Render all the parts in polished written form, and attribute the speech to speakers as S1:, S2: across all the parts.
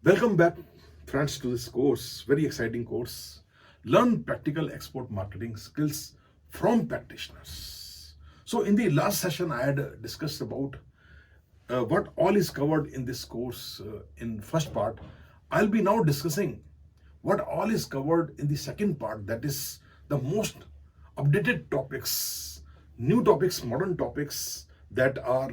S1: Welcome back, friends, to this course. Very exciting course. Learn practical export marketing skills from practitioners. So, in the last session, I had discussed about what all is covered in this course in first part. I'll be now discussing what all is covered in the second part, that is the most updated topics, new topics, modern topics that are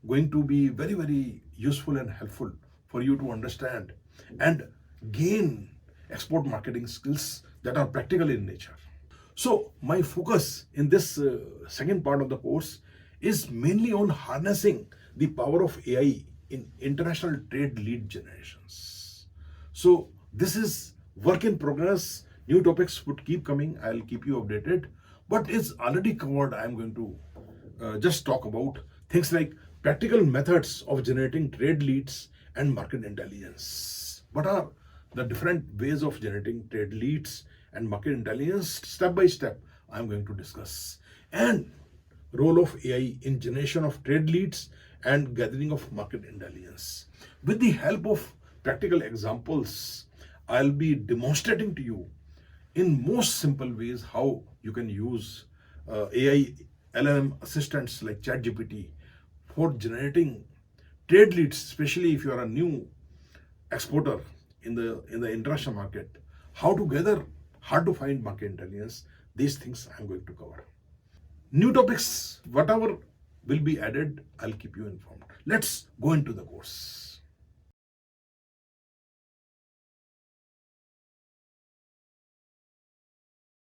S1: going to be very useful and helpful for you to understand and gain export marketing skills that are practical in nature. So, my focus in this second part of the course is mainly on harnessing the power of AI in international trade lead generations. So, this is work in progress. New topics would keep coming. I'll keep you updated. But it's already covered. I'm going to just talk about things like practical methods of generating trade leads and market intelligence. What are the different ways of generating trade leads and market intelligence? Step by step, I'm going to discuss. And role of AI in generation of trade leads and gathering of market intelligence. With the help of practical examples, I'll be demonstrating to you in most simple ways how you can use AI LLM assistants like ChatGPT for generating trade leads, especially if you are a new exporter in the international market. How to gather, how to find market intelligence. These things I'm going to cover. New topics, whatever will be added, I'll keep you informed. Let's go into the course.